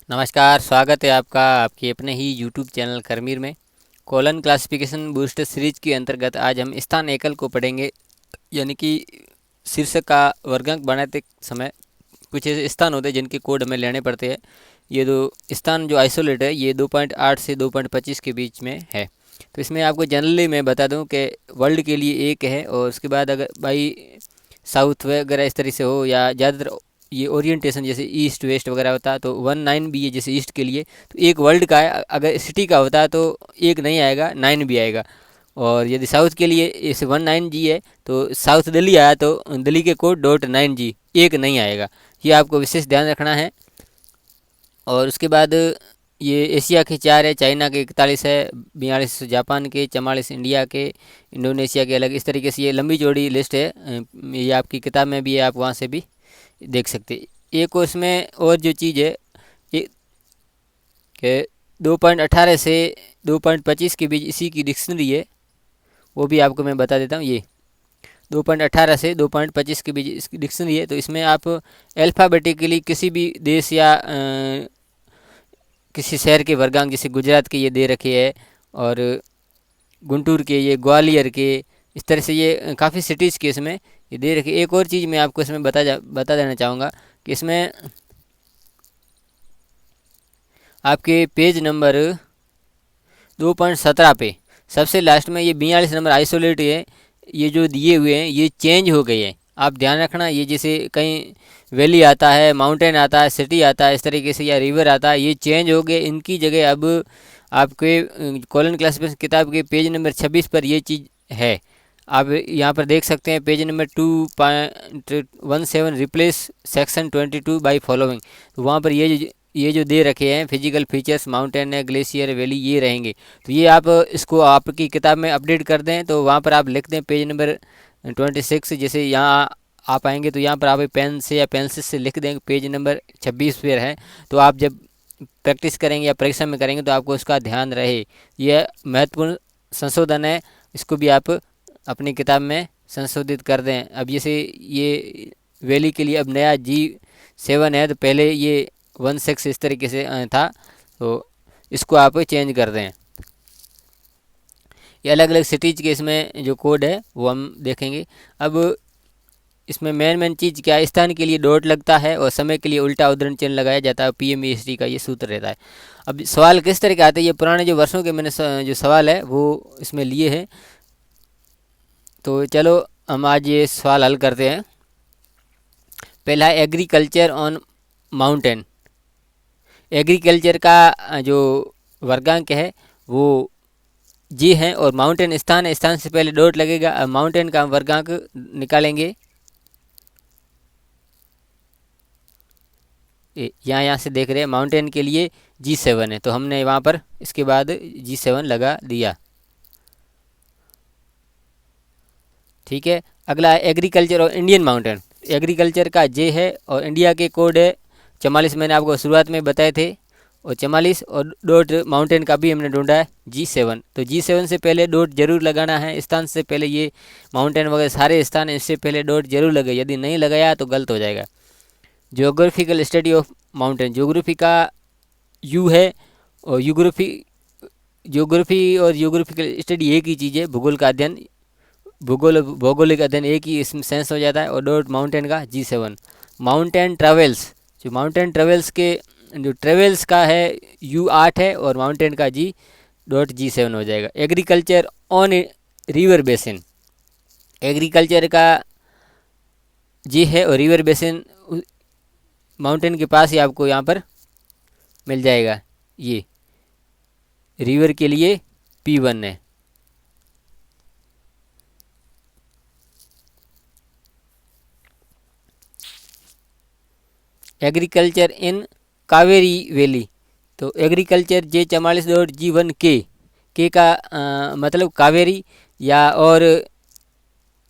नमस्कार, स्वागत है आपका आपके अपने ही यूट्यूब चैनल खरमीर में। कॉलन क्लासिफिकेशन बूस्टर सीरीज के अंतर्गत आज हम स्थान एकल को पढ़ेंगे। यानी कि शीर्षक का वर्गांक बनाते समय कुछ ऐसे स्थान होते हैं जिनके कोड हमें लेने पड़ते हैं। ये दो स्थान जो आइसोलेट है ये 2.8 से 2.25 के बीच में है। तो इसमें आपको जनरली मैं बता दूं कि वर्ल्ड के लिए एक है, और उसके बाद अगर बाई साउथ वगैरह इस तरह से हो, या ज़्यादातर ये ओरिएंटेशन जैसे ईस्ट वेस्ट वगैरह होता है तो 19 भी है जैसे ईस्ट के लिए, तो एक वर्ल्ड का है। अगर सिटी का होता है तो एक नहीं आएगा, 9 भी आएगा। और यदि साउथ के लिए इस 19G है तो साउथ दिल्ली आया तो दिल्ली के कोड .9G, एक नहीं आएगा। ये आपको विशेष ध्यान रखना है। और उसके बाद ये एशिया के 4 है, चाइना के 41 है, 42 जापान के, 44 इंडिया के, इंडोनेशिया के अलग। इस तरीके से ये लंबी चौड़ी लिस्ट है। ये आपकी किताब में भी है, आप वहाँ से भी देख सकते हैं। एक और इसमें और जो चीज़ है ये कि 2.18 से 2.25 के बीच इसी की डिक्शनरी है, वो भी आपको मैं बता देता हूँ। ये 2.18 से 2.25 के बीच इसकी डिक्शनरी है। तो इसमें आप अल्फ़ाबेटिकली किसी भी देश या किसी शहर के वर्गांक, जैसे गुजरात के ये दे रखे है, और गुंटूर के, ये ग्वालियर के, इस तरह से ये काफ़ी सिटीज़ के इसमें ये दे रखे। एक और चीज़ मैं आपको इसमें बता देना चाहूँगा कि इसमें आपके पेज नंबर 2.17 पे सबसे लास्ट में ये 42 नंबर आइसोलेट है, ये जो दिए हुए हैं ये चेंज हो गए हैं। आप ध्यान रखना, ये जैसे कहीं वैली आता है, माउंटेन आता है, सिटी आता है इस तरीके से, या रिवर आता है, ये चेंज हो गए। इनकी जगह अब आपके कॉलन क्लासिफिकेशन किताब के पेज नंबर 26 पर ये चीज़ है। आप यहाँ पर देख सकते हैं page number 2.17 replace section 22 by following. तो वहाँ पर ये जो दे रखे हैं फिजिकल फीचर्स, माउंटेन है, ग्लेशियर, वैली, ये रहेंगे। तो ये आप इसको आपकी किताब में अपडेट कर दें, तो वहाँ पर आप लिख दें पेज नंबर 26। जैसे यहाँ आप आएंगे तो यहाँ पर आप पेन से या पेंसिल से लिख देंगे पेज नंबर 26 पर है। तो आप जब प्रैक्टिस करेंगे या परीक्षा में करेंगे तो आपको उसका ध्यान रहे। यह महत्वपूर्ण संशोधन है, इसको भी आप अपनी किताब में संशोधित कर दें। अब जैसे ये वैली के लिए अब नया G7 है, तो पहले ये 16 इस तरीके से था, तो इसको आप चेंज कर दें। ये अलग अलग सिटीज़ के इसमें जो कोड है वो हम देखेंगे। अब इसमें मेन चीज़ क्या है, स्थान के लिए डॉट लगता है और समय के लिए उल्टा उद्धरण चिन्ह लगाया जाता है। PMEST का ये सूत्र रहता है। अब सवाल किस तरह के आते हैं, ये पुराने जो वर्षों के मैंने जो सवाल है वो इसमें लिए हैं। तो चलो हम आज ये सवाल हल करते हैं। पहला है एग्रीकल्चर ऑन माउंटेन। एग्रीकल्चर का जो वर्गांक है वो जी है, और माउंटेन स्थान है, स्थान से पहले डॉट लगेगा। अब माउंटेन का वर्गांक निकालेंगे। यहाँ से देख रहे हैं माउंटेन के लिए G7 है, तो हमने वहाँ पर इसके बाद G7 लगा दिया। ठीक है। अगला है एग्रीकल्चर और इंडियन माउंटेन। एग्रीकल्चर का जे है और इंडिया के कोड है 44, मैंने आपको शुरुआत में बताए थे, और 44, और डॉट माउंटेन का भी हमने ढूंढा है G7। तो G7 से पहले डॉट जरूर लगाना है। स्थान से पहले ये माउंटेन वगैरह सारे स्थान, इससे पहले डॉट जरूर लगे। यदि नहीं लगाया तो गलत हो जाएगा। Geographical study of mountain, geography का यू है, और ज्योग्राफी और ज्योग्राफिकल स्टडी एक ही चीज़ है। भूगोल का अध्ययन, भौगोलिक अध्ययन एक ही इसमें सेंस हो जाता है। और डॉट माउंटेन का G7। माउंटेन ट्रेवल्स, जो माउंटेन ट्रेवल्स के जो ट्रेवल्स का है U8 है, और माउंटेन का G.G7 हो जाएगा। Agriculture on river basin, agriculture का जी है, और रिवर बेसिन माउंटेन के पास ही आपको यहाँ पर मिल जाएगा। ये रिवर के लिए P1 है। एग्रीकल्चर इन कावेरी वैली, तो एग्रीकल्चर J44.G1 के का मतलब कावेरी, या और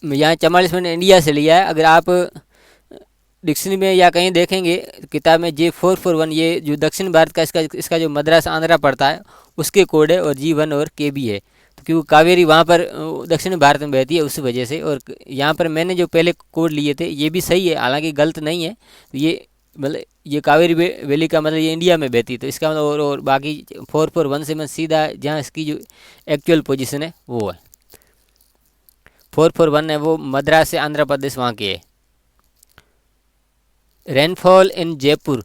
यहाँ 44 मैंने इंडिया से लिया है। अगर आप डिक्शनरी में या कहीं देखेंगे किताब में J441, ये जो दक्षिण भारत का इसका जो मद्रास आंध्रा पड़ता है उसके कोड है, और G1 और K भी है। तो क्योंकि कावेरी वहाँ पर दक्षिण भारत में बहती है उस वजह से। और यहाँ पर मैंने जो पहले कोड लिए थे ये भी सही है, हालांकि गलत नहीं है। तो ये मतलब ये कावेरी वैली का मतलब ये इंडिया में बहती है, तो इसका मतलब और बाकी 441 सीधा जहाँ इसकी जो एक्चुअल पोजीशन है वो है। 441 है वो मद्रास से आंध्र प्रदेश वहाँ की है। रेनफॉल इन जयपुर,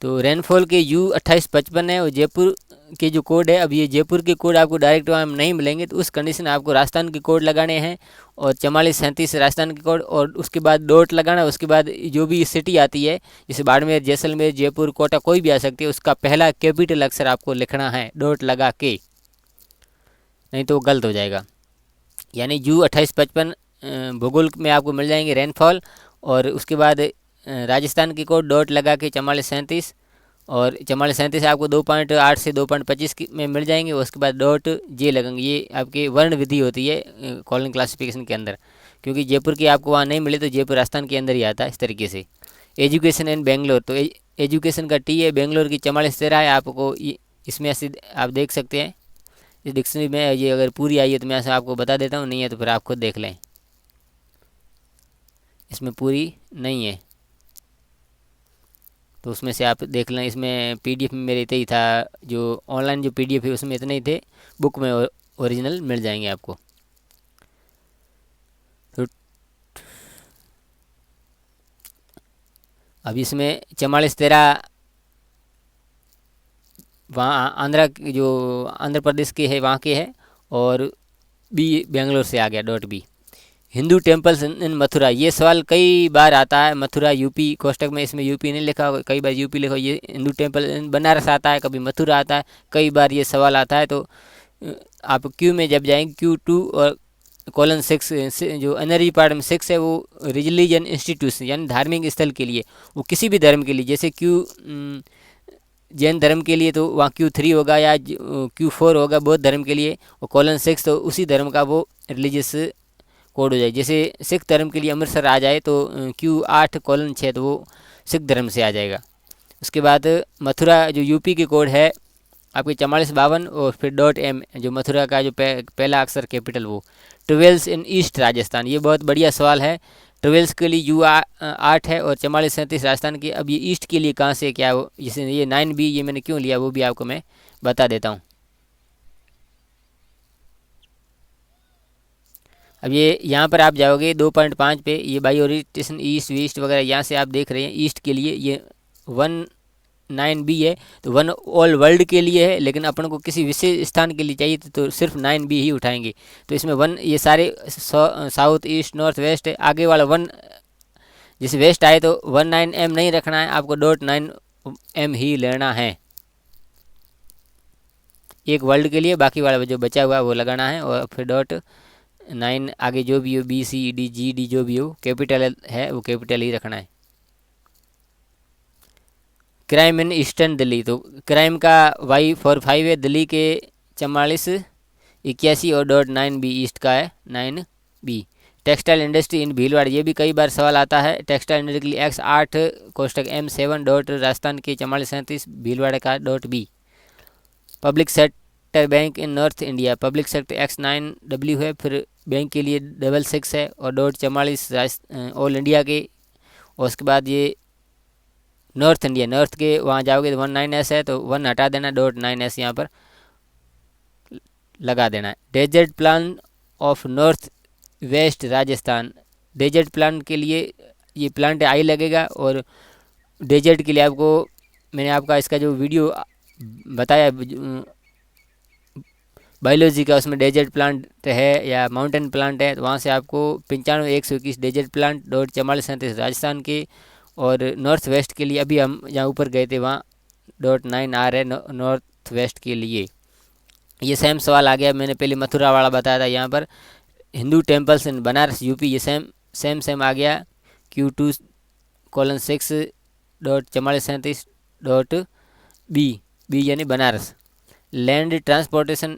तो रेनफॉल के U2855 है, और जयपुर के जो कोड है, अब ये जयपुर के कोड आपको डायरेक्ट वहाँ नहीं मिलेंगे, तो उस कंडीशन में आपको राजस्थान के कोड लगाने हैं, और 4437 राजस्थान के कोड, और उसके बाद डॉट लगाना। उसके बाद जो भी सिटी आती है, जैसे बाड़मेर, जैसलमेर, जयपुर, कोटा, कोई भी आ सकती है, उसका पहला कैपिटल अक्षर आपको लिखना है डॉट लगा के, नहीं तो वो गलत हो जाएगा। यानी U2855 भूगोल में आपको मिल जाएंगे रेनफॉल, और उसके बाद राजस्थान की कोड डॉट लगा के 4437, और 4437 आपको 2.8 से 2.25 में मिल जाएंगे। उसके बाद डॉट जे लगेंगे, ये आपकी वर्ण विधि होती है कॉलन क्लासिफिकेशन के अंदर, क्योंकि जयपुर की आपको वहाँ नहीं मिले तो जयपुर राजस्थान के अंदर ही आता है इस तरीके से। एजुकेशन इन बेंगलोर, तो एजुकेशन का टी है, बेंगलोर की 4413 है, आपको इसमें से आप देख सकते हैं इस डिक्शनरी में। ये अगर पूरी आई है तो मैं ऐसा आपको बता देता हूँ, नहीं है तो फिर आप खुद देख लें, इसमें पूरी नहीं है तो उसमें से आप देख लें। इसमें पीडीएफ में मेरे इतना ही था, जो ऑनलाइन जो पीडीएफ है उसमें इतने ही थे, बुक में ओरिजिनल मिल जाएंगे आपको। तो अब इसमें 4413 वहाँ जो आंध्र प्रदेश के है वहाँ के है, और बी बेंगलोर से आ गया dot B. Hindu temples in Mathura, ये सवाल कई बार आता है। मथुरा यूपी कोष्टक में, इसमें यूपी नहीं लिखा होगा, कई बार यूपी लिखा, ये हिंदू टेम्पल इन बनारस आता है, कभी मथुरा आता है, कई बार ये सवाल आता है। तो आप क्यू में जब जाएंगे Q2 और :6 जो एनर्जी पार्ट में 6 है वो रिलीजन इंस्टीट्यूशन यानी धार्मिक स्थल के लिए, वो किसी भी धर्म के लिए, जैसे जैन धर्म के लिए तो वहाँ Q3 होगा, या Q4 होगा बौद्ध धर्म के लिए, और :6 तो उसी धर्म का वो रिलीजियस कोड हो जाए। जैसे सिख धर्म के लिए अमृतसर आ जाए तो Q8:6 तो वो सिख धर्म से आ जाएगा। उसके बाद मथुरा जो यूपी के कोड है आपके 4452, और फिर .M जो मथुरा का जो पहला अक्षर कैपिटल वो। ट्वेल्स इन ईस्ट राजस्थान, ये बहुत बढ़िया सवाल है। ट्वेल्स के लिए U8 है, और 4437 राजस्थान की। अब ये ईस्ट के लिए कहाँ से क्या हो, जैसे ये 9B ये मैंने क्यों लिया वो भी आपको मैं बता देता हूँ। अब ये यहाँ पर आप जाओगे 2.5 पे, ये बाई ओरिएंटेशन ईस्ट वेस्ट वगैरह यहाँ से आप देख रहे हैं। ईस्ट के लिए ये 19B है, तो 1 ऑल वर्ल्ड के लिए है, लेकिन अपन को किसी विशेष स्थान के लिए चाहिए तो सिर्फ 9B ही उठाएंगे। तो इसमें 1 ये सारे साउथ ईस्ट नॉर्थ वेस्ट है, आगे वाला 1 जैसे वेस्ट आए तो 19M नहीं रखना है आपको, .9M ही लेना है एक वर्ल्ड के लिए, बाकी वाला जो बचा हुआ वो लगाना है, और फिर .9 आगे जो भी हो BCD GD जो भी हो कैपिटल है वो कैपिटल ही रखना है। क्राइम इन ईस्टर्न दिल्ली, तो क्राइम का Y45 है, दिल्ली के 4481, और .9B ईस्ट का है 9B। Textile industry in Bhilwara, ये भी कई बार सवाल आता है। टेक्सटाइल इंडस्ट्री के लिए X8:M7 राजस्थान के 4437 भीलवाड़ा का .B। Public sector bank in north India, public sector X9W है, फिर बैंक के लिए 66 है, और .44 ऑल इंडिया के। और उसके बाद ये नॉर्थ इंडिया, नॉर्थ के वहाँ जाओगे तो 19S है, तो 1 हटा देना, .9S यहाँ पर लगा देना है। Desert plan of north west Rajasthan, desert plan के लिए ये प्लांट आई लगेगा, और डेजर्ट के लिए आपको मैंने आपका इसका जो वीडियो बताया बायोलॉजी का, उसमें डेजर्ट प्लांट है या माउंटेन प्लांट है, तो वहाँ से आपको 95-121 डेजर्ट प्लांट .4437 राजस्थान के। और नॉर्थ वेस्ट के लिए अभी हम जहाँ ऊपर गए थे वहाँ .9R है नॉर्थ वेस्ट के लिए। ये सेम सवाल आ गया, मैंने पहले मथुरा वाला बताया था, यहाँ पर हिंदू टेम्पल्स इन बनारस यूपी, ये सेम आ गया Q2:6 .4437 बी यानी Banaras. Land transportation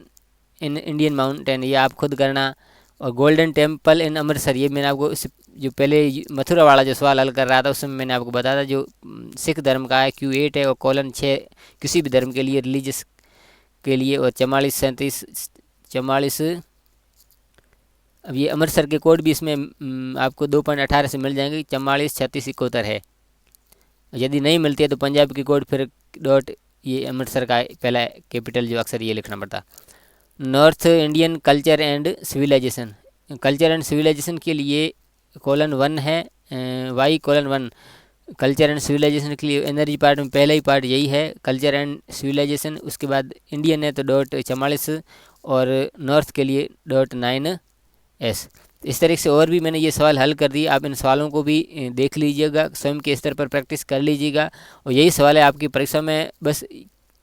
in Indian mountain, ये आप खुद करना। और गोल्डन टेम्पल इन अमृतसर, ये मैंने आपको जो पहले मथुरा वाला जो सवाल हल कर रहा था उसमें मैंने आपको बताया था, जो सिख धर्म का है Q8 है, और :6 किसी भी धर्म के लिए रिलीजियस के लिए, और 4437 अब ये अमृतसर के कोड भी इसमें आपको 2.18 से मिल जाएंगे, 443671 है। यदि नहीं मिलती है तो पंजाब की कोड फिर डॉट, ये अमृतसर का पहला कैपिटल जो अक्सर ये लिखना पड़ता। North Indian culture and civilisation, culture and civilisation के लिए :1 है, Y:1। कल्चर एंड सिविलाइजेशन के लिए एनर्जी पार्ट में पहला ही पार्ट यही है, कल्चर एंड सिविलाइजेशन। उसके बाद इंडियन है तो .44, और नॉर्थ के लिए .9S। इस तरीके से और भी मैंने ये सवाल हल कर दिए। आप इन सवालों को भी देख लीजिएगा, स्वयं के स्तर पर प्रैक्टिस कर लीजिएगा। और यही सवाल है आपकी परीक्षा में, बस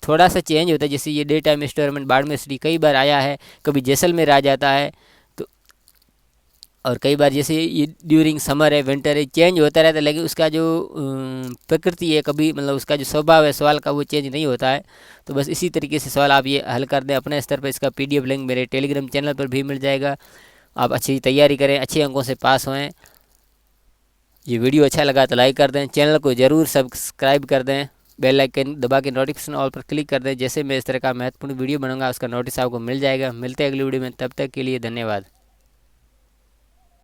थोड़ा सा चेंज होता है। जैसे ये डे टाइम स्टोरमेंट बाड़मेर सिटी कई बार आया है, कभी जैसलमेर आ जाता है, तो और कई बार जैसे ये ड्यूरिंग समर है, विंटर है, चेंज होता रहता है। लेकिन उसका जो प्रकृति है, कभी मतलब उसका जो स्वभाव है सवाल का, वो चेंज नहीं होता है। तो बस इसी तरीके से सवाल आप ये हल कर दें अपने स्तर पर। इसका PDF लिंक मेरे टेलीग्राम चैनल पर भी मिल जाएगा। आप अच्छी तैयारी करें, अच्छे अंकों से पास होएं। ये वीडियो अच्छा लगा तो लाइक कर दें, चैनल को ज़रूर सब्सक्राइब कर दें, बेल आइकन दबा के नोटिफिकेशन ऑल पर क्लिक कर दें। जैसे मैं इस तरह का महत्वपूर्ण वीडियो बनाऊंगा उसका नोटिस आपको मिल जाएगा। मिलते हैं अगली वीडियो में, तब तक के लिए धन्यवाद।